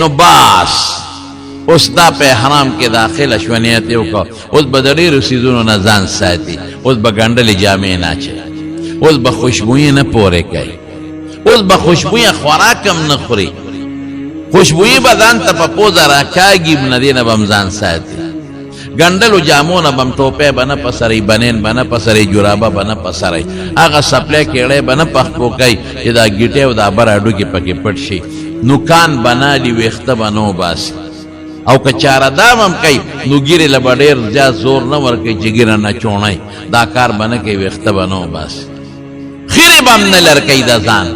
نو باس اوس دا په حرام کې داخله شو نیت یو کو اوس به د ډېرو څیزونو نه ځان ساتي اوس به ګنډلې جامې نه اچوي اوس به خوشبویي نه پورې کوي اوس به خوشبویه خوراک هم نه خوري خوشبویي به ځان ته په پوزه راکاږي نه دې نه به هم ځان ساتي ګنډلو جامو نه به هم ټوپۍ به نه په سرئ بنین به نه په سرئ جرابه به نه په سرئ هغه سپلی کیړی به نه پخپو کوي چې دا ګیټۍ او دا بر هډوکي پکې پټ شي نوکان بنالي ویښته به نه وباسي او که چاره دام هم کوي نو ګیرې له به ډېر زیات زور نه ورکوي چې ګیره نه چوڼی دا کار به نه کوي ویښته به نه وباسي خیرې به هم نه لرکوي د ځان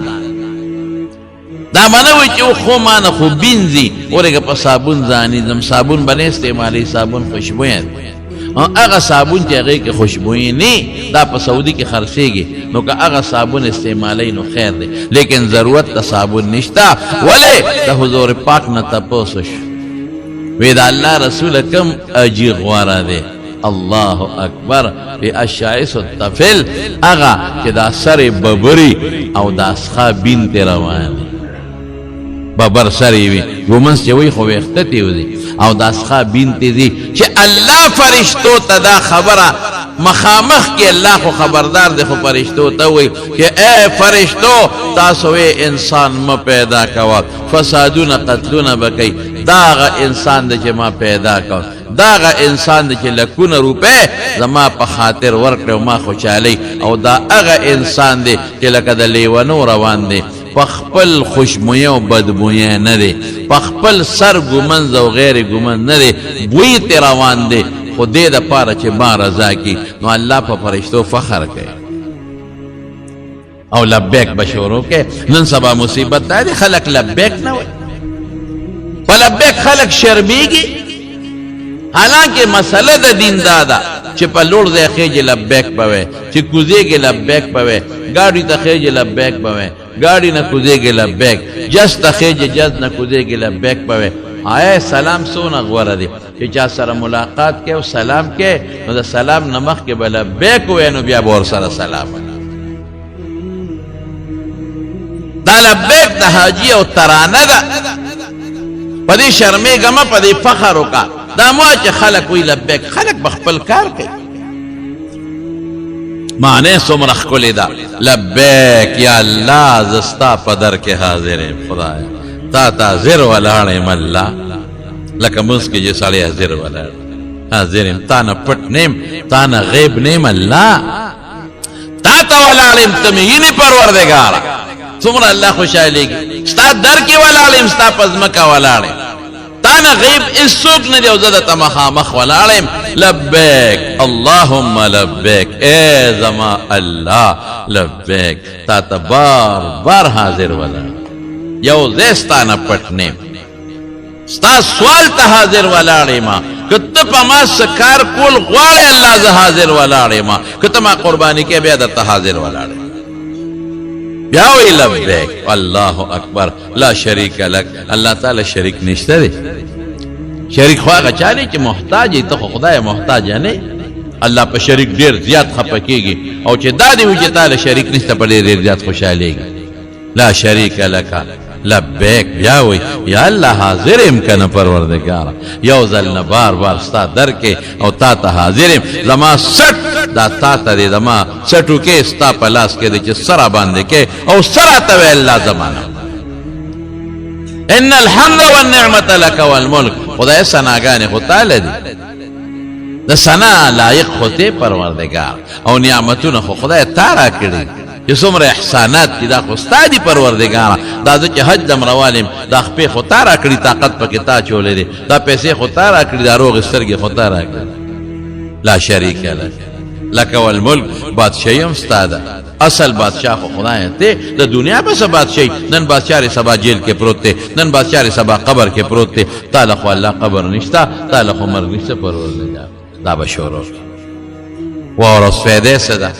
دا به نه وایي چې خو ما نه خو بینځي ورېږه په صابون ځانیځم صابون به نه استعمالوي صابون خوشبویه دی هغه صابون چې هغې کې خوشبویي نه دا په سعودي کې خرڅېږي نو که هغه صابون استعمالی نو خیر دی لیکن ضرورت د صابون نشته ولې د حضور پاک نه تپوس شو وی دا الله رسول کم اجی غواره دی الله اکبر بی اشعیس الطفل اغا چې دا سر ببری او دا سخا بین تی روانی ببر سری وی گومنس چې وی خو ویخته تیوزی او دا سخا بین تی دی چې الله فرشتو تا دا خبره مخامخ کې الله خو خبردار دی خو فرشتو ته وی چې اے فرشتو تاسو انسان ما پیدا کوا فسادونه قتلونه بکی داغه انسان دی چې ما پیدا کوا داغه انسان دی چې لکونه روپے زما په خاطر ورکړو ما خوشالي او دا هغه انسان دی چې لکه د لیونو روان دی پخپل خوشبویه او بدبویه نه دی پخپل سر ګمنځ او غیر ګمنځ نه دی بوی تی روان دی خو دې د پاره چې ما رضا کی نو الله په فرشتو فخر کوي او لبیک بشورو کې نن سبا مصیبت دا دی خلق لبیک نه وي په لبیک خلق شرمیږي حالانکه مسله د دین دا ده چې په لوړ ځای خېجې لبیک به چې کوزېږي لبیک به ګاډي ته خېجې لبیک به ګاډي نه کوزېږي لبیک جز ته خېجې جز نه کوزېږي لبیک به آیا سلام سونه غوره دی چې چا سره ملاقات کې او سلام کې نو د سلام نه مخکې به لبیک ووایي نو بیا به ورسره سلام دا لبیک د حاجي او ترانه ده په دې شرمېږه مه په دې فخر وکړه دا مو چې خلک وایي لبیک خلک به خپل کار کوي معنی څومره ښکلې ده لبیک یا الله زه ستا په در کې حاضر یم خدایه تا ته حاضر ولاړ یم الله لکه مونځ کې چې سړی حاضر ولاړ حاضر یم تا نه پټ نیم تا نه غیب نیم الله تا ته ولاړ یم ته مې وینې پروردګاره څومره الله خوشحالېږي ستا در کې ولاړ یم ستا په ځمکه ولاړ یم تا نه غیب هېڅوک نه دی او زه درته مخامخ ولاړ یم لبیک اللهم لبیک ای زما الله لبیک تا ته بار بار حاضر ولاړ یو ځای ستا نه پټ نیم ستا سوال ته حاضر ولاړ یم که ته په ما څه کار کول غواړې الله زه حاضر ولاړ یم که ته ما قرباني کې بیا درته حاضر ولاړ یم بیا وی لبیک الله اکبر لا شریک لک الله تعالی شریک نشته دی شریک خو هغه چا دی چې محتاج دی ته خو خدای محتاج نه الله په شریک ډیر زیات خفه کېږي او چې دا دی چې تعالی شریک نشته په ډیر زیات خوشحالېږي لا شریک لک لبیک بیا وی یا الله حاضر یم کنه پروردګاره یو ځل نه بار بار ستا در کې او تا ته حاضر یم زما سټ دا تا ته دی زما سټو کې ستا په لاس کې دی چې سره باندې کې او سره ته وی الله زمانه ان الحمد والنعمت لك والملک خدای ثناګانې خو تعالی دی د ثنا لایق خو ته پروردګار او نعمتونه خو خدای تا را کړي چې څومره احسانات دي دا خو ستا دي پروردګاره دا زه چې حج دم روانیم دا خپې خو تا را کړي طاقت پکې تا چولې دی دا پیسې خو تا را کړي دا روغې سترګې خو تا را کړي لا شریک لک لک والملک بادشاهي هم ستا ده اصل بادشاہ خو خدای ته د دنیا په څه بادشاهي نن بادشاہ سبا جیل کې پروت دی نن بادشاہ سبا قبر کې پروت دی تعالی خو الله قبر نشته تعالی خو مرګ نشته پروردګار دا به شروع ورس فائدې څه ده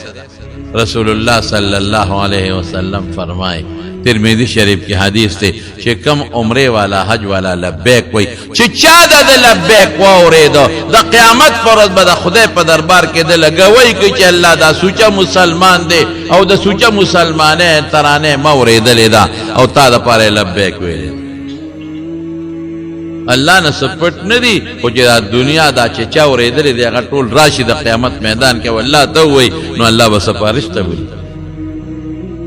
رسول الله صلی الله علیه وسلم فرمائے ترمذی شریف کی حدیث تے چې کم عمره والا حج والا لبیک وای چې چا د لبیک واوریدو د قیامت پر ورځ به د خدای په دربار کې د لګوي کې چې الله دا سوچا مسلمان دی او د سوچا مسلمانه ترانه ما اوریدلې دا او تا د پاره لبیک ویل الله نه سپټ نه دي خو چې دا دنیا دا چې چا اورېدلې دی هغه ټول راشي د قیامت میدان کې والله ته ووایي نو الله به سفارش ته وایي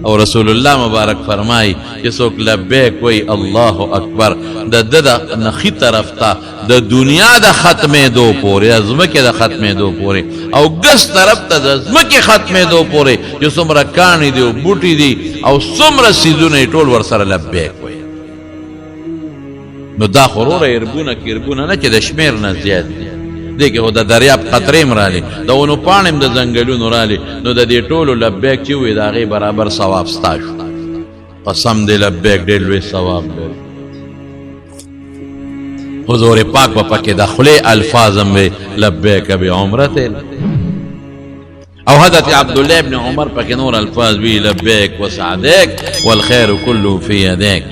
او رسول الله مبارک فرمایي چې څوک لبیک وایي الله اکبر د ده د نخي طرف ته د دنیا د ختمېدو پورې د ځمکې د ختمېدو پورې او ګس طرف ته د ځمکې ختمېدو پورې چې څومره کاڼي دي او بوټي دي او څومره څیزونه یې ټول ورسره لبیک وایي نو دا خوروره اربونه کیربونه نه چې د شمیر نه زیات دي دی کې خو د دریاب قطرې م رالی د ونو پاڼې م د ځنګلونو رالی نو د دې ټولو لبیک چې ووایي د هغې برابر ثواب ستا شو قسم دی لبیک ډېر لوی ثواب لري حضور پاک به پکې د خولې الفاظ هم وی لبیک بعمرة او حضرت عبدالله ابن عمر پکې نور الفاظ وی لبیک وسعدیک والخیر كله فی یدیک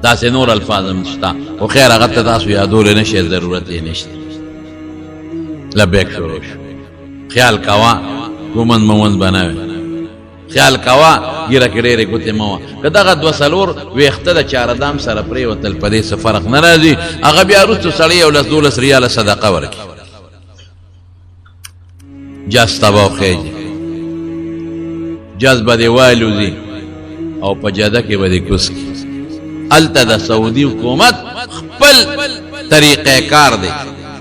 داسې نور الفاظ هم شته خو خیر هغه ته تاسو یادولی نه شئ ضرورت یې نشته لبیک شروع شو خیال کوا ګومند مومند به نه وي خیال کوا ګیره کې ډېرې ګوتې مه وه که دغه دوه څلور ویښته د چاردام سره پرېوتل په دې څه فرق نه راځي هغه بیا وروستو سړی 11-12 ریاله صدقه ورکړي جز ته به وخېږي جز به دې والوځي او په جده کې به دې کوز کړي هلته د سعودي حکومت خپل طریقې کار دی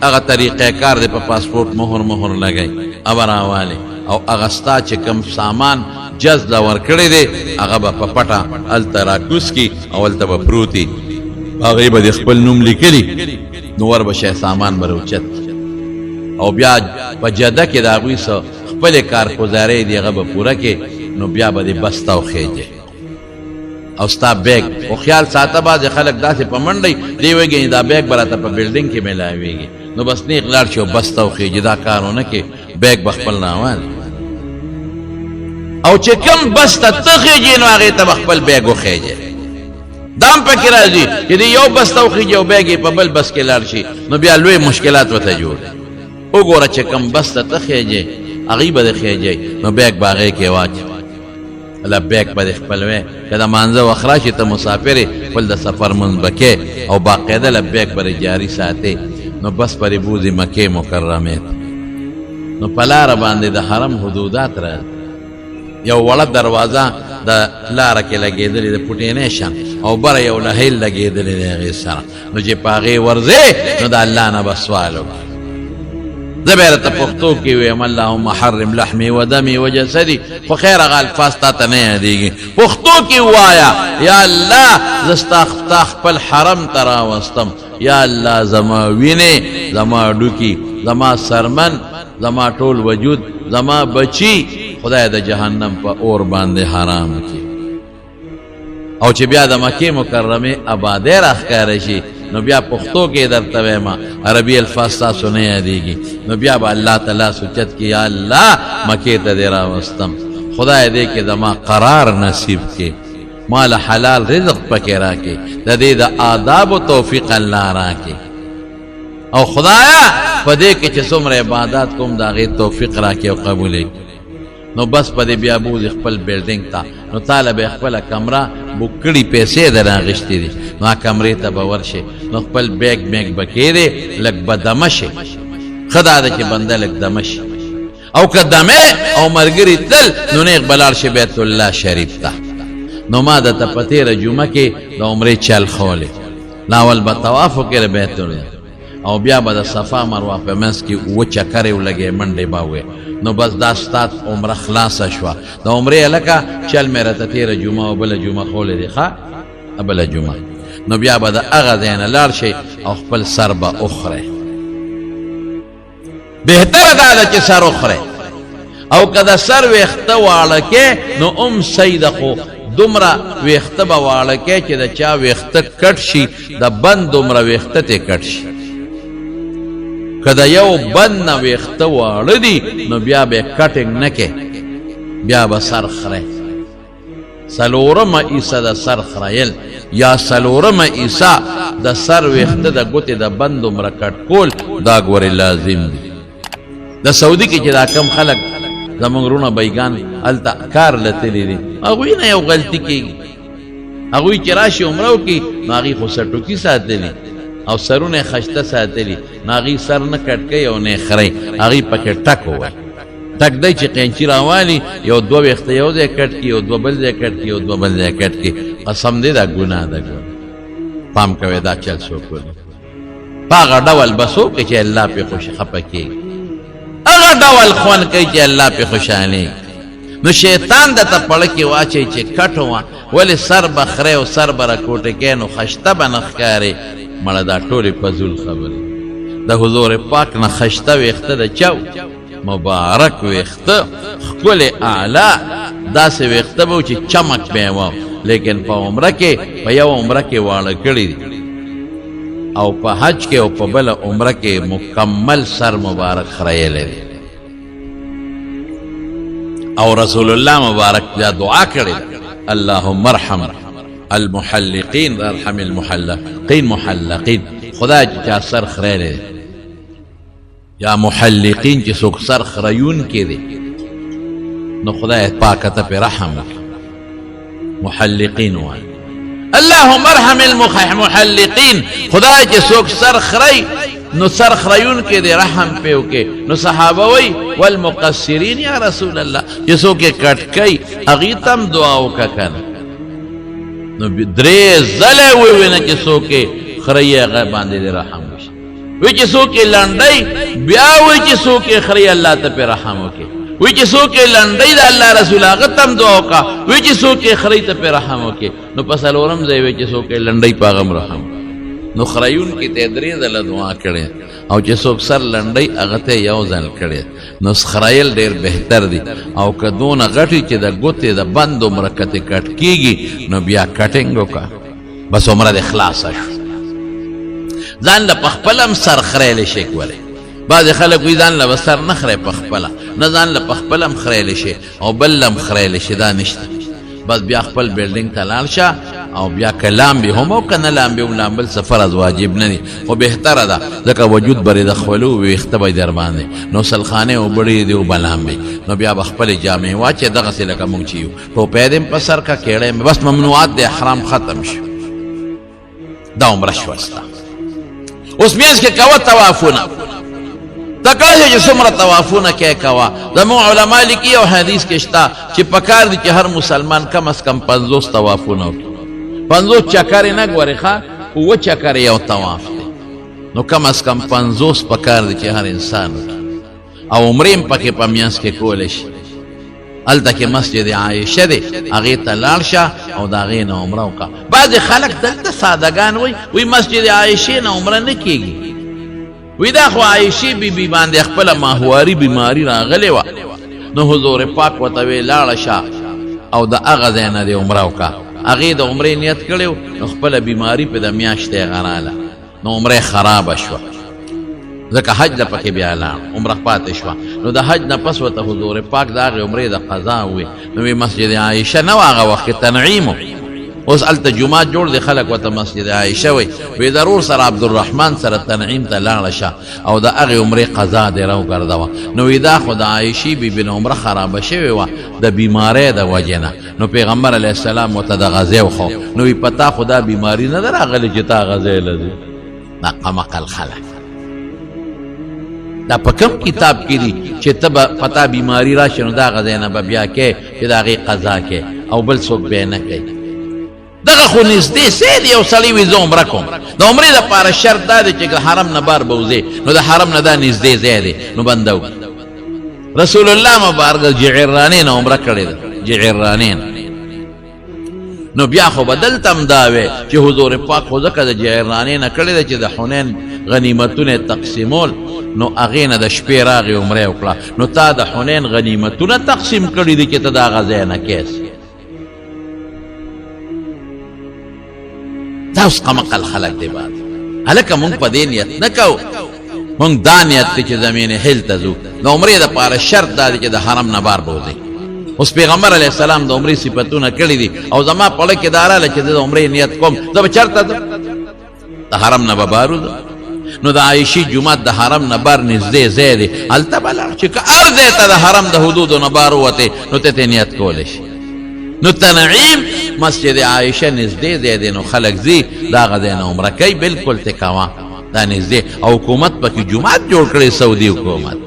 هغه طریقې کار دی په پاسپورټ مهر لګی هغه راوالی او هغه ستا چې کوم سامان جز له ورکړی دی هغه به په پټه هلته راکوز کي او هلته به پروتي هغې به د خپل نوم لیکلي نو ور به شی سامان به راوچت او بیا په جده کې د هغوی څه خپلې کارګزارۍ دي هغه به پوره کړي نو بیا به دې بس ته وخېږي او ستا بیگ او خیال ساته بعضې خلک داسې په منډی دی ویږي دا بیگ به راته په بلډینګ کې میلاویږي نو بس نیغ لاړ شي او بس ته وخېږي دا کار ونه کې بیگ به خپل راوال او چې کوم بس ته ته خېږي نو هغې ته به خپل بیگ وخېږي دا هم پکې راځي چې دی یو بس ته وخېږي او بیگ یې په بل بس کې لاړ شي نو بیا لوی مشکلات ورته جوړ وګوره چې کوم بس ته ته خېږي هغې به دې خېږي نو بیگ به هغې کې واچوي لبیک به دې خپل وی که د مانځه وخت راشي ته مسافر یې خپل د سفر منځ به کې او باقاعده لبیک به جاري ساتې نو بس پرې بوځي مکې مکرمې ته نو په لاره باندې د حرم حدودات راځي یو وړه دروازه د لاره کې لګېدلې د پوټینې شان او بره یو لهیل لګېدلې د هغې سره نو چې په هغې ورځې نو د الله نه به سوال وکړي زه به درته پښتو کې ویم اللهم حرم لحمي ودمي وجسدي خو خیر هغه الفاظ تا ته نه یادېږي پښتو کې ووایه یا الله زه ستا خپل حرم ته راوستم یا الله زما وینې زما ډوکي زما سرمن زما ټول وجود زما بچي خدای د جهنم په اور باندې حرام کړي او چې بیا د مکې مکرمې آبادۍ راښکاره شي نو بیا پښتو کې درته وایم عربي الفاظ تاسو نه یادېږي نو بیا به الله تعالی سوچت کې یا الله مکې ته دې راوستم خدای دې کې زما قرار نصیب کې مال حلال رزق پکې راکې د دې د آداب توفیق الله راکې او خدایا په دې کې چې څومره عبادات کوم د هغې توفیق راکې او قبولې نو بس په دې بیا بوځي خپل بلډینګ ته نو تاله به خپله کمره بوک کړي پیسې در اخېستې دي نو هغه کمرې ته به ورشي نو خپل بیگ به کېدې لږ به دمه شي ښه دا ده چې بنده لږ دمه شي او که دمې او ملګري تل نو نیغ به لاړ شي بیت الله شریف ته نو ما درته په تېره جمعه کې د عمرې چل ښولې ناول به طواف وکړې بیت الله او بیا به د صفا مروه په منځ کې اووه چکرې ولګې منډې به وې نو بس دا ستا عمره خلاصه شوه د عمرې هلکه چل مې راته تېره جمعه او بله جمعه ښولې دي ښه بله جمعه نو بیا به د هغه ځای نه لاړ شئ او خپل سر به وخورئ بهتره دا ده چې سر وخورئ او که د سر ویښته واړه کې نو صحیح ده خو دومره ویښته به واړه کې چې د چا ویښته کټ شي د بند دومره ویښته ترې کټ شي که د یو بند نه ویښته واړه دي نو بیا به یې کټینګ نه کې بیا به سر خرئ څلورمه عیسه د سر خریل یا څلورمه عیسه د سر ویښته د ګوتې د بند دومره کټ کول دا ګورې لازم دي د سعودي کې چې دا کم خلک زمونږ رونه بیګان هلته کار لتلي دي هغوی نه یو غلطي کېږي هغوی چې راشي عمره وکړي نو هغوی خو سټوکي ساتلي او سرونه خشته ساتلی ناغي سر نه کټکي او نه خري هغه پکې ټک وای ټک دی چې قینچی راوالی یو دوه وخت یو ځای کټ کی یو دوه بل ځای کټ کی یو دوه بل ځای کټ کی قسم دې دا ګناه ده پام کوي دا چل شو کول هغه ډول بسو کې چې الله په خوش خپه کی هغه ډول خون کوي چې الله په خوشاله نو شیطان د ته پړ کې واچي چې کټو ولې سر بخره او سر برکوټه کې نو خشته بنخکاری مړه دا ټوله فزول خبره د حضور پاک نه خشته وخته د چاو مبارک وخته خپل اعلی دا سه وخته به چې چمک به و لیکن په عمره کې په یو عمره کې واړه کړی او په حج کې او په بل عمره کې مکمل سر مبارک خړایلې او رسول الله مبارک دا دعا کړی اللهم ارحم المحلقين ارحم المحلقين محلقين خدای چې سر خړایلې یا محلقین چې څوک سر خریون کې دي نو خدای پاک ته په رحم محلقین وای اللهم ارحم المحلقین خدای چې څوک سر خری نو سر خریون کې دي رحم په وکي نو صحابه وای والمقصرین یا رسول الله چې څوک کټ کوي اغه تم دعا وکړه نو درې زله وای نه چې څوک خری هغه باندې رحم وشي وی چې څوک لنډي بیا وی چې څوک خری الله ته په رحم وکي وی چې څوک لنډي د الله رسول هغه تم دعا وکا وی چې څوک خری ته په رحم وکي نو پسلورم ځای وی چې څوک لنډي پاغم رحم نو خریون کې ته درې ځله دعا کړي او چې څوک سر لنډي هغه ته یو ځل کړي نو خریل ډیر بهتر دي او کدون غټي چې د ګوتې د بندو مرکته کټ کیږي نو بیا کټینګ وکا بس عمره د اخلاص شو ځان له پخپلم سر خریل شي کوله بعض خلک وی ځان له سر نه خره پخپله نه ځان له پخپلم خریل شي او بلم خریل شي دا نشته بس بیا خپل بیلډینګ ته لاړ شه او بیا کلام به هم او کنه لام به ولامبل سفر از واجب نه دي خو بهتره ده ځکه وجود بری د خولو ویخته به در باندې نو سلخانه او بړي دی او بلام به نو بیا خپل جامع واچه دغه سره لکه مونږ چیو په پیدم په سر کا کېړې بس ممنوعات د احرام ختم شي دا عمره شوسته اوس میاس کې کوا طوافونه تکړه چې څومره طوافونه کې کوا زمو علما لیکي او حدیث کې شتا چې پکار دي چې هر مسلمان کم از کم 50 طوافونه وکړي 50 چکر نه غوري ښا او چکر یو طواف دی نو کم از کم 50 پکار دي چې هر انسان او عمرې پکې په میاس کې کول شي الته کې مسجد عائشه دی هغه ته لاړ شه او دا غي نه عمره وکړه بعض خلک دلته سادهګان وي مسجد عائشه نه عمره نه کیږي وی دا خو عائشه بی باندې خپل ماهواري بیماری راغلی و نو حضور پاک وته وی لاړ شه او دا هغه نه دی عمره وکړه هغه د عمرې نیت کړو نو خپل بیماری په د میاشتې غراله نو عمره خراب شو ځکه حج د پکې بیا لاړ عمره پاتې شو نو د حج نه پس وته حضور پاک دا عمره د قضا وي نو مسجد عائشه نو هغه وخت تنعیم اوس الته جمعه جوړ دي خلک وته مسجد عائشه وي ضرور سره عبدالرحمن سره تنعیم ته لاړ شه او د هغه عمره قضا دی راو ګرځوا نو دا خدای عائشه بی عمره خراب شوی و د بیماری د وجنه نو پیغمبر علی السلام وته د غزه خو نو پتا خدا بیماری نه راغلی چې تا غزه لدی نقمق الخلق دا په کوم کتاب کې دي چې تب پتا بیماری راشي نو دا غزه نه بیا کې چې دا غي قضا کې او بل څوک به نه کوي دغه خو نږدې سید یو سړی وي زه عمره کوم د عمرې دپاره شرط دا دی چې حرم نه بار به وځې نو د حرم نه دا نږدې ځای دی نو بنده رسول الله مبارک جعرانین عمره کړې ده جعرانین نو بیا خو بدلته هم دا وی چې حضور پاک خو ځکه د جعرانین کړې ده چې د حنین غنیمتونه تقسیمول نو هغې نه د شپې راغې عمره وکړه نو تا د حنین غنیمتونه تقسیم کړي دي چې ته د هغه ځای نه کیس دا اوس قمقل خلق دی بعد هلکه مونږ په دې نیت نه کوو مونږ دا نیت دی چې زمینې هل ته ځو د عمرې دپاره شرط دا دی چې د حرم نه بار بوځئ اوس پیغمبر علیه السلام د عمرې صفتونه کړي دي او زما په زړه کې دا راغله چې زه د عمرې نیت کوم زه به چېرته ځم د حرم نه به بار وځم نو د عایشې جومات د حرم نه بار نږدې ځای دی هلته به لاړ چې که هر ځای ته د حرم د حدودو نه بار ووتې نو ته نیت کولی شي نو تنعیم مسجد عائشه نږدې ځای دی نو خلک ځي د هغه ځای نه عمره کوي بالکل ته کوه دا نږدې او حکومت پکې جومات جوړ کړی سعودي حکومت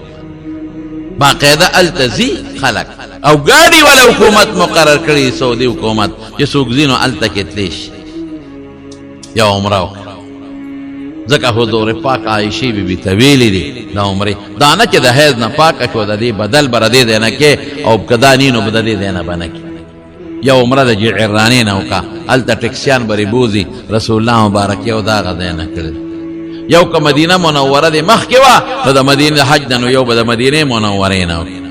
باقاعده هلته ځي خلک او ګاډي والا حکومت مقرر کړي سعودي حکومت چې څوک ځي نو هلته کې تلی شي یا عمره وکړه ځکه حضور پاک عایشې بیبي ته ویلي دي د عمرې دا نه چې د حیض نه پاکه شو د دې بدل به د دې دی نه کې او که دا نی نو به د دې دی نه به نه کې یا عمره د جعرانې نه وکړه هلته ټکسیان به بوځي رسول الله مبارک یو د هغه ځای نه کړی یو که مدینه منوره دی مخکې وه نو د مدینې حج نه نو یو به د مدینې منورې نه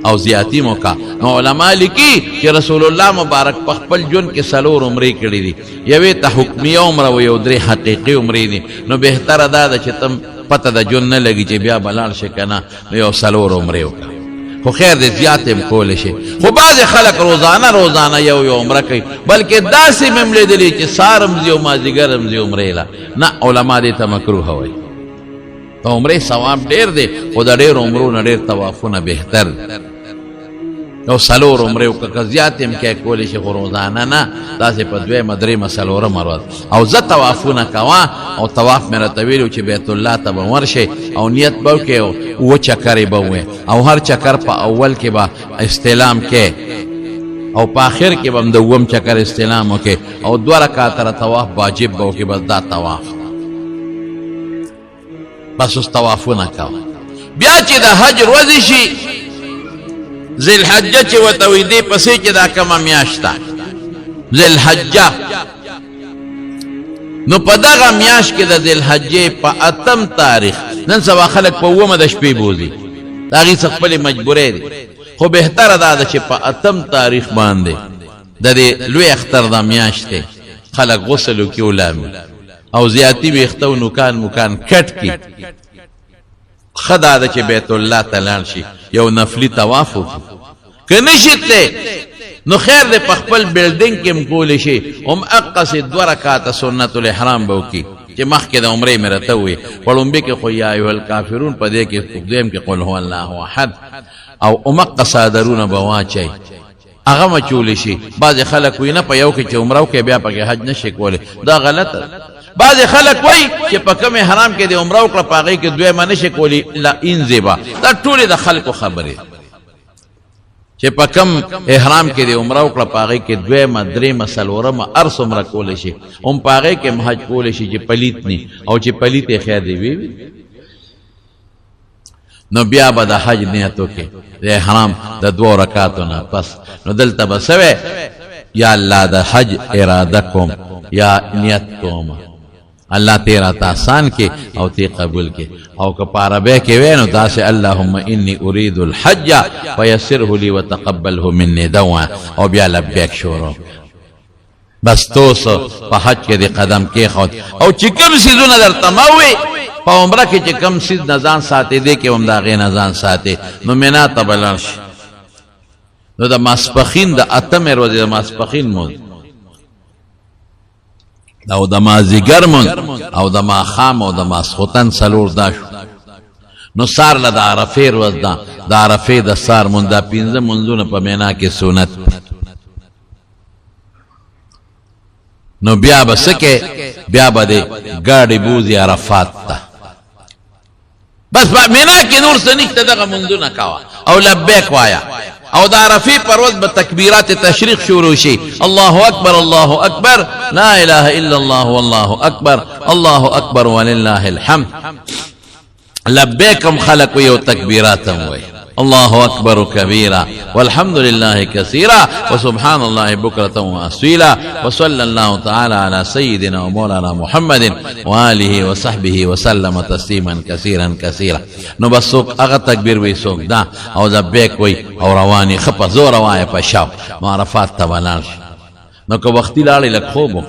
او زیاتی موقع نو علماء لیکي چې رسول الله مبارک په خپل ژوند کې 4 عمرې کړې دي یوې ته حکمیه عمره و یو 3 حقیقي عمرې دي نو بهتره دا ده چې تم پته د ژوند نه لګي چې بیا به لاړ شي که نه نو یو 4 عمرې وکړه خو خیر دی زیات هم کولی شي خو بعضې خلک روزانه یو عمره کوي بلکې داسې مې هم لیدلي چې سهار هم ځي او مازدیګر هم ځي عمرې له نه علما دې ته مکروه وایي د عمرې ثواب ډېر دی خو د ډېر عمرو نه ډېر طوافونه بهتر یو 4 عمرې وکړه که زیات هم کې کولی شي خو روزانه نه داسې په 2 درېمه 4مه ورځ او زه طوافونه کوه او طواف مې راته ویلي چې بیت الله ته به ورشئ او نیت به وکړئ او 7 چکرې به ووایئ او هر چکر په اول کې به استعلام کې او په آخر کې به هم د 7 چکر استعلام وکړئ او 2 رکعاته طواف واجب به وکړئ بس دا طواف بس اوس طوافونه کوه بیا چې د حج ورځې شي ذی الحجه چې ورته وایي دې پسې چې دا کومه میاشت ده ذی الحجه نو په دغه میاشت کې د ذی الحجې په 8 تاریخ نن سبا خلک په 9 د شپې بوځي د هغې څه خپلې مجبورۍ دي خو بهتره دا ده چې په 8 تاریخ باندې د دې لوی اختر دا میاشت دی خلک غسل وکړي ولامي او زیاتی ویښته و نوکان کټ کړي ښه دا ده چې بیت الله ته لاړ شي یو نفلي طواف وکړي که نشي تلی نو خیر دی په خپل بلډینګ کې هم کولی شي هم اقصې 2 رکعاته سنت الاحرام به وکړي چې مخکې د عمرې مې راته ووایي په لومبي کې خو یا ایها الکافرون په دې کې دویم کې قل هو الله احد او امقه صادرونه به واچئ هغه مچولی شي بعضې خلک وایي نه په یو کې چې عمره وکړې بیا پکې حج نه شي کولی دا غلطه بعضې خلک وایي چې په کوم احرام کې د عمره وکړه په هغې کې دویمه نه شي کولی لا انځې به دا ټولې د خلکو خبرې چې په کم احرام کې د عمره وکړه په هغې کې دویمه درېمه 4مه هر څومره کولی شي هم په هغې کې هم حج کولی شي چې پلیت ني او چې پلیت یې خیر دی وي نو بیا به د حج نیت وکړي د احرام د 2 رکعاتو نه پس نو دلته به څه یا الله د حج اراده کوم یا نیت کوم الله تیرا آسان کې او تی قبول کې او که په عربی کې وی نو داسې اللهم انی اريد الحج فيسره لي وتقبله مني دوا او بیا لبیک شروع بس توسو په حج کې د قدم کې خود او چې کوم سیزونه درته موي په عمره کې چې کوم سیز نزان ساتي دی کې هم دا غي نزان ساتي نو مینا ته بلل شي نو د ماسپخین د 8مې ورځې د ماسپخین مون او د مازیګر مون او د ماښام او د ماسخوتن 4 دا شو نو سار له د عرفې ورځ ده د عرفې د سار مون دا 15 منځونه په مینا کې سنت نو بیا به څه کې بیا به د ګاډي بوځي عرفات ته بس په مینا کې نور څه نشته دغه منځونه کوه او لبیک وایه او د عرفې پر ورځ به تکبیرات تشریق شروع شي الله اکبر الله اکبر لا اله الا الله والله اکبر الله اکبر ولله الحمد لبیکم خلق یو تکبیراتم وای الله اکبر کبیرا والحمد لله کثیرا وسبحان الله بکرة واصیلا وصلی الله تعالی علی سیدنا ومولانا محمد وآله وصحبه وسلم تسلیما کثیرا کثیرا نو بس څوک هغه تکبیر وی څوک دا او لبیک وی او رواني خپ زور وای په شاو معرفات ته ولال نو که وختي لاړې لک خوب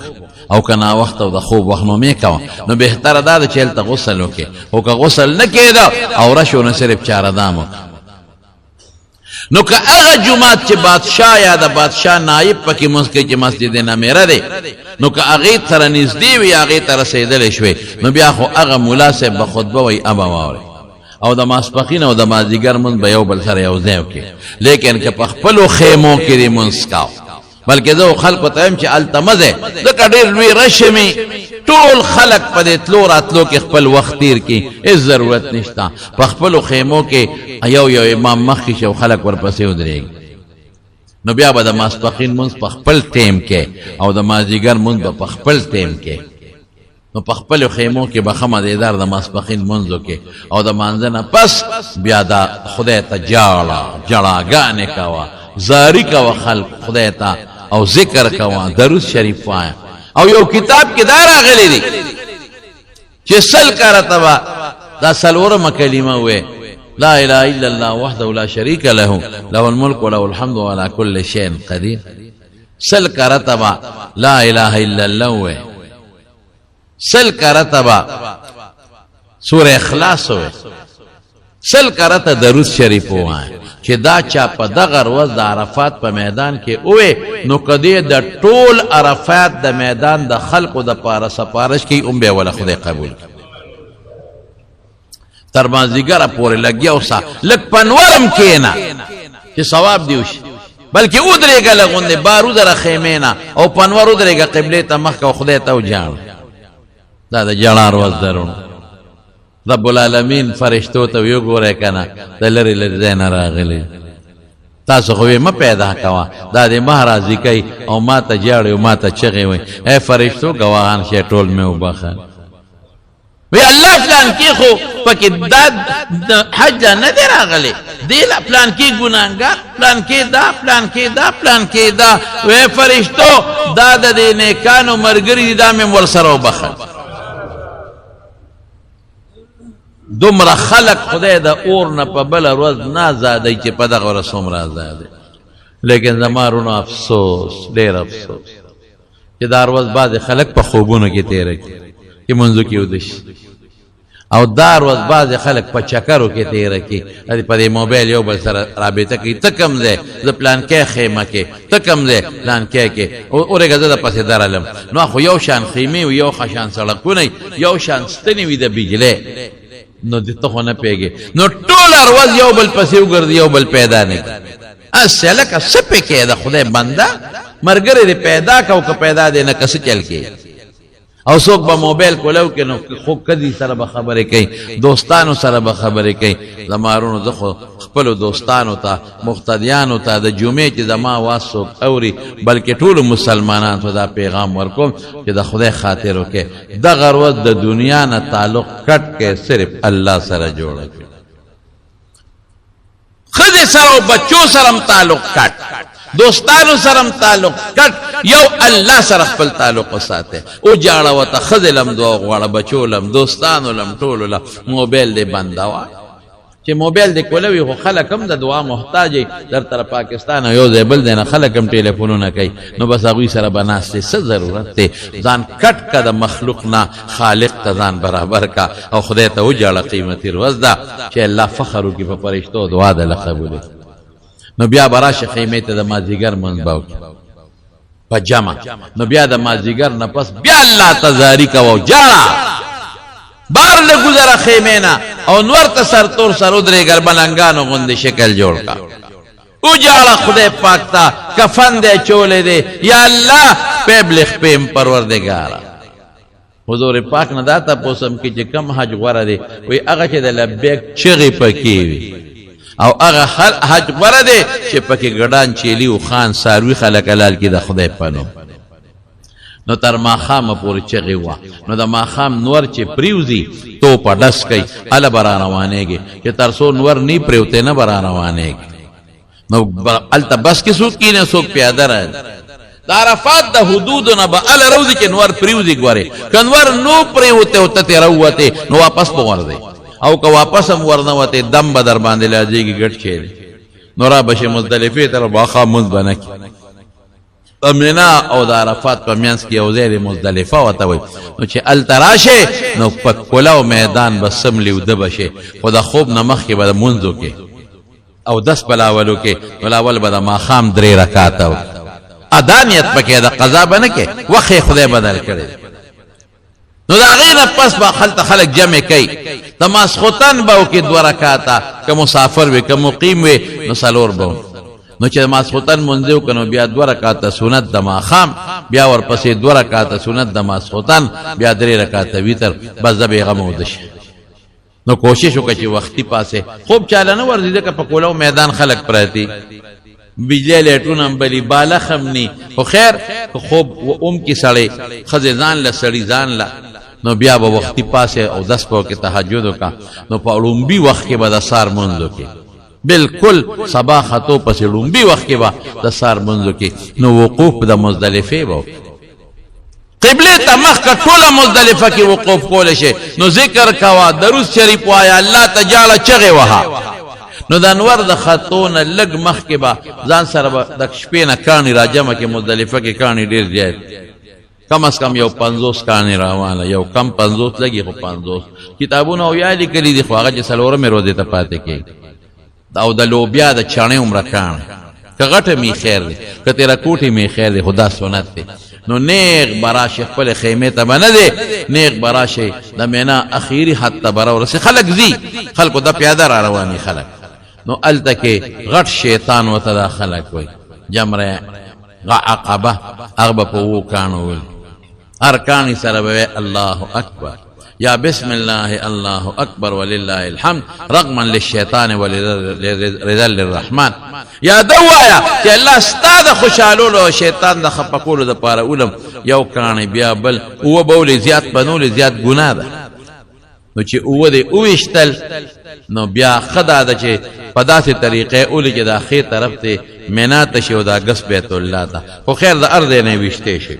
او کنا وخت او د خوب وخت نو مې کوه نو بهتره دا چې هلته غسل وکړي او که غسل نه کېده او رشو نه صرف چاردام وکړه نو که هغه جماعت چې بادشاه یا د بادشاه نایب پکې مونځ کوي چې مسجد نمیره دی نو که هغې سره نږدې وي هغې ته رسېدلی شوې نو بیا خو هغه ملا صاحب به خطبه وایي ابه واورئ او د ماسپخین او د مازدیګر مونځ به یو بل سره یو ځای وکړي لیکن که په خپلو خیمو کې دې مونځ کوو بلکې زه خلکو ته هم چې التمزه ځکه ډېر لوی رشمي ټول خلق په دې تلو راتلو کې خپل وخت تیر کې هیڅ ضرورت نشته په خپلو خیمو کې یو امام مخکې شي او خلک ورپسې ودرېږي نو بیا به د ماسپښین مونځ په خپل ټیم کې او د مازدیګر مونځ به په خپل ټیم کې نو په خپلو خیمو کې به ښه مزېدار د ماسپښین مونځو کې او د مانځه نه پس بیا دا خدای ته جړاګانې کوه زاری کوه خلق خدای ته او ذکر کوه درود شریف وایه او یو کتاب کې دا راغلی دی چې سل کرته به دا څلورمه کلمه وې لا اله الا الله وحده لا شريك له له الملك وله الحمد وعلى كل شيء قدير سل کرته به لا اله الا الله وې سل کرته به سوره اخلاص وې سل کرته درود شریف وایه چې دا چا په دغه ورځ د عرفات په میدان کې اوه نو کدی د ټول عرفات د میدان د خلقو د پاره سپارش کې به ولا خدای قبول تر مازیګره پورې لګیاو سا لک پنورم کینا چې ثواب دیوش بلکې ودرېګه لغونې بارود را خیمینا او پنور ودرېګه قبله ته مخ کو خدای ته وجان دا د جلار ورځ درون رب العالمین فرشتو ته یو ګورې کنه د لری لری زین راغلی تاسو خو ما پیدا کوا دا د مہارازی کوي او ما ته جاړي او ما ته چغي وي اے فرشتو گواهان شه ټول مې وبخه وی الله فلان کې خو پکې د حج نه دی راغلی دی لا پلان کې ګناګار پلان کې دا پلان کې دا پلان کې دا وی فرشتو دا د نیکانو مرګري دا مې ور سره وبخه دومره خلق خدای د اور نه په بل ورځ نه آزادی چې په دغه ورځ څومره آزادی لیکن زمارونو افسوس ډېر افسوس چې دا ورځ بعضې خلک په خوبونو کې تېره کړي چې منځو کې ودش او دا ورځ بعضې خلک په چکرو کې تېره کړي په دې موبایل یو بل سره رابطه کوي ته کوم ځای زه پلانکی خیمه کې ته کوم ځای پلانکی کې اورېږه زه د پسې درلم نو خو یو شان خیمې وي یو شان سړکونه یو شان ستنې وي د بجلۍ نو دته خو نه پیږي نو ټول ورځ یو بل پسې وګرځي یو بل پیدا نه کی اساله کا سپه کې د خدای بنده مرګره دې پیدا کو که پیدا دې نه کس چل کې او څوک به موبایل کولو کې نو خو کدي سره به خبرې کوي دوستانو سره به خبرې کوي زمارونو زه خو خپل دوستانو ته مقتدیانو ته د جمعې چې زما واسو اوري بلکې ټول مسلمانانو ته دا پیغام ورکوم چې د خدای خاطر وکړي د غرض د دنیا نه تعلق کټ کې صرف الله سره جوړ کړي خدای سره او بچو سره تعلق کټ دوستانو سره تعلق کټ یو الله سره خپل تعلق وساته او جاړه وته خذلم دوه غواړه بچولم دوستانو لم ټول له موبایل دې بنداوه چې موبایل دې کولوي خو خلک هم د دعا محتاج در تر پاکستان یو ځای بل دینه خلک هم ټلیفونونه کوي نو بس هغوی سره بناسته څه ضرورت دی ځان کټ کا د مخلوق نه خالق ته ځان برابر کا او خدای ته وجاړه قیمتي ورځ ده چې الله فخر وکړي په فرشتو دعا ده قبول نو بیا براشه خیمه ته د مازیګر منځ په جمع نو بیا د مازیګر نه پس بیا الله تزاری کوو جاړه بار له گذره خیمه نه او نور ته سر تور سر درې ګربلنګانو غوندې شکل جوړ کا او جاړه خدای پاک ته کفن دې چولې دې یا الله پبلخ پم پروردگار حضور پاک نه داته پوسم کې چې کم حج غوړه دي وی هغه چې د لبیک چغې پکې وي او هغه حج غوړه دي چې پکې ګډان چيلي او خان ساروي خلک لال کې د خدای پنو نو تر ماخام پورې چغې وا نو د ماخام نور چې پریوزي تو په ډس کوي ال بار روانېږي چې تر سو نور نی پریوته نه بار روانېږي نو الته بس کې سوق کینه سوق پیاده راځي د عرفات د حدود نه به ال روزي کې نور پریوزي ګوره کنور نو پریوته او ته راوته نو واپس پوردي او که واپس هم ورنوته دم به در باندې لاځيږي ګټ چي نو را بشه مزدلفه تر باخا مز بنک امنا او د عرفات په میانس کې او زیر مزدلفه وته وي نو چې ال تراشه نو په کولاو میدان بسم لیو د بشه خدا خوب نمخ کې به منځو کې او 10 بلاولو کې بلاول به ما خام 3 رکعات او ادانیت پکې د قضا بنه کې وخت خدای بدل کړي نو دا غیر پس با خلق جمع کوي تماس خوتن باو کې 2 رکعاته که مسافر وي که مقیم وي نو سلور باو نو چې ماسخوتن منځو کنو بیا 2 رکعاته سنت د ماخام بیا ورپسې 2 رکعاته سنت د ماسخوتن بیا 3 رکعاته ویتر بس د بیغم ودش نو کوشش وکړي چې وختي پاسه خوب چاله نه ورځي ځکه په کولو میدان خلق پراتی بجلی لیټونه بلی بالا خمنی خو خیر خوب اوم کی سړی خزان له سړی ځان لا نو بیا به وختي پاسه او 10 په کې تهجد وکا نو په لومبي وخت کې به د سار منځو کې بالکل صباح خطو پس لومبي وخت کې به د سار منځو کې نو وقوف د مزدلفه وو قبله ته مخ کا ټوله مزدلفه کې وقوف کول شي نو ذکر کوا درود شریف وایا الله تعالی چغه وها نو د انور د خطون لګ مخ کې با ځان سره د شپې نه کانی راجمه کې مزدلفه کې کانی ډیر زیات کم از کم یو 50 کانی روانه یو کم 50 لګي خو 50 کتابونه او یا لیکلي دي خو هغه چې سلوره مې روزه ته پاتې کې او د لوبیا د چانه عمر کان کغټه می خیر دی کته را کوټي می خیر دی خدا سنت دی نو نیغ براشه خپل خیمه ته باندې دی نیغ براشه د مینا اخیری حد ته برورسه خلق زی خلقو د پیاده را رواني خلق نو التکه غټ شیطان وته خلق وای جمره عقبه اغبه په وو کانول ارکان سره به الله اکبر یا بسم الله الله اکبر ولله الحمد رغما للشیطان ولرضا للرحمن یا دوایا چې الله ستاده خوشالولو او شیطان د خپکولو د پاره علم یو کان بیا بل او بول زیات بنول زیات ګناه ده نو چې او دې اوشتل نو بیا خدا د چې په داسې طریقې اول کې د اخی طرف ته منات شو دا غس بیت الله ته خو خیر د ارض نه وشته شي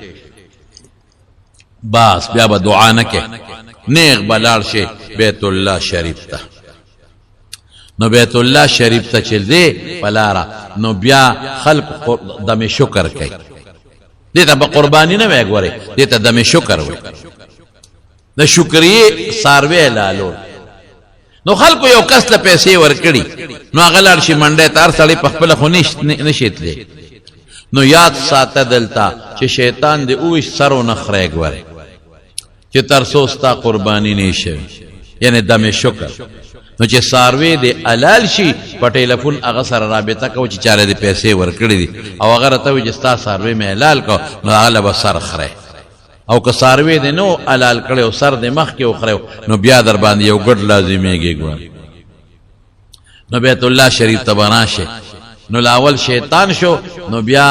بس بیا به دعا نه کې نیغ بلال شي بیت الله شریف ته نو بیت الله شریف ته چل دی پلارا نو بیا خلق دم شکر کوي دې ته په قرباني نه وګوري دې ته دم شکر وي د شکرې ساروي لالو نو خلق یو کس ته پیسې ورکړي نو غلار شي منډه تار سړی په خپل خو نشیتلې نو یاد ساته دلتا چې شیطان دې اوش سرو نخره ګوره چې ترسو ستا قربانی نشي یعنی دم شکر نو چې ساروی دې حلال شي په ټلیفون هغه سره رابطه کو چې چاره دې پیسې ورکړي دي او هغه ته چې ستا ساروی مې حلال کو نو هغه به سر خره او که ساروی دې نو حلال کړي او سر دې مخ کې وخره نو بیا در باندې یو ګډ لازميږي ګور نو بیت الله شریف ته بناشه نو لاول شیطان شو نو بیا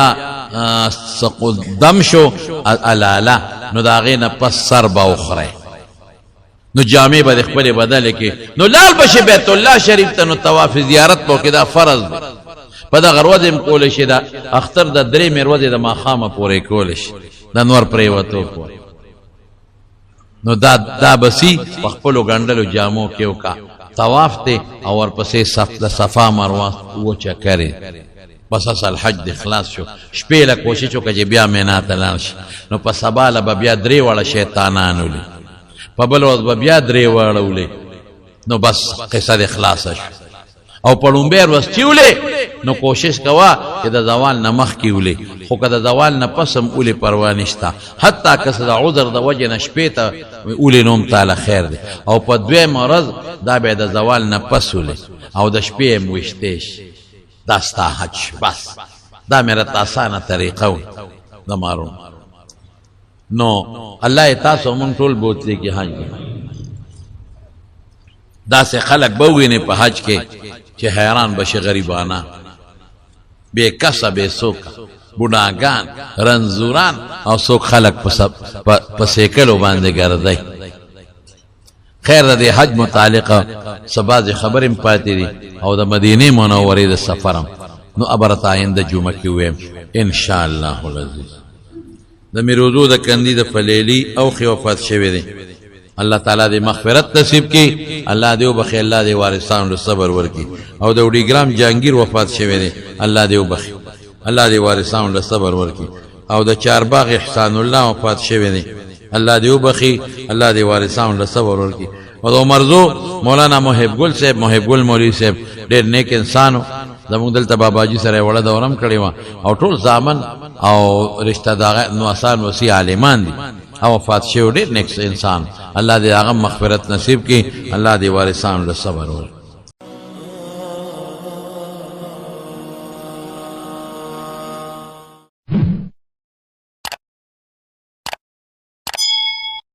سقو دم شو الالا نو داغه نه پس سر با اخره نو جامع به خپل بدل کې نو لال بشه بیت الله شریف ته نو طواف زیارت پو کې دا فرض دی په دا غروزم کول شي دا اختر د درې مروزه د ماخامه پورې کول شي د نور پرې وته کو نو دا بسی خپل غندلو جامو کې وکا طواف ته او ورپسې صفا مروه و چکرې پس اصل حج د خلاص شو شپې له کوشش وکړي بیا مینا ته لاړ شي نو په سباله به بیا درې وړه شیطانانو لې په بل ورځ به بیا درې وړه ولې نو بس قصه د خلاص شو او په لومبیر وستیولې نو کوشش کوا چې د زوال نه مخ کې ولې خو که د زوال نه پسم ولې پروا نشته حتی که د عذر د وجه نه شپې ته ولې نوم تعالی خیر دی او په دویم ورځ دا به د زوال نه پس ولې او د شپې هم وشتېش دا ستا حج بس دا میرا آسانه طریقه وي د مارو نو الله تاسو مونږ ټول بوتلی کې حج دا سه خلق بوینه په حج کې چې حیران بشي غریبانا بے کسب سوک بډاګان رنزوران او سوک خلق په سیکلو باندې ګرځي خیر د حج متعلقه سباز خبرم پاتې دي او د مدینه منورې د سفرم نو ابرت آینده جمعه کې ویم ان شاء الله العزیز د میروزو د کندی د فلیلی او خو وفات شوی دی الله تعالی دې مغفرت نصیب کړي الله دې وبخي الله دې وارثانو له صبر ورکړي او د وډی ګرام جهانگیر وفات شوی دی الله دې وبخي الله دې وارثانو له صبر ورکړي او د چارباغ احسان الله وفات شوی دی الله دې وبخي الله دې وارثانو له صبر ورکړي او د مرزو مولانا محب ګل صاحب محب ګل مولوی صاحب ډېر نیک انسانو زموږ دلته باباجي سره وړه دورم کړی و او ټول ځامن او رشتہ دار نو آسان وسی عالمان دي او وفات شوی ډېر نیک انسان الله دې هغه مغفرت نصیب کړي الله دې وارثانو له صبر ورکړي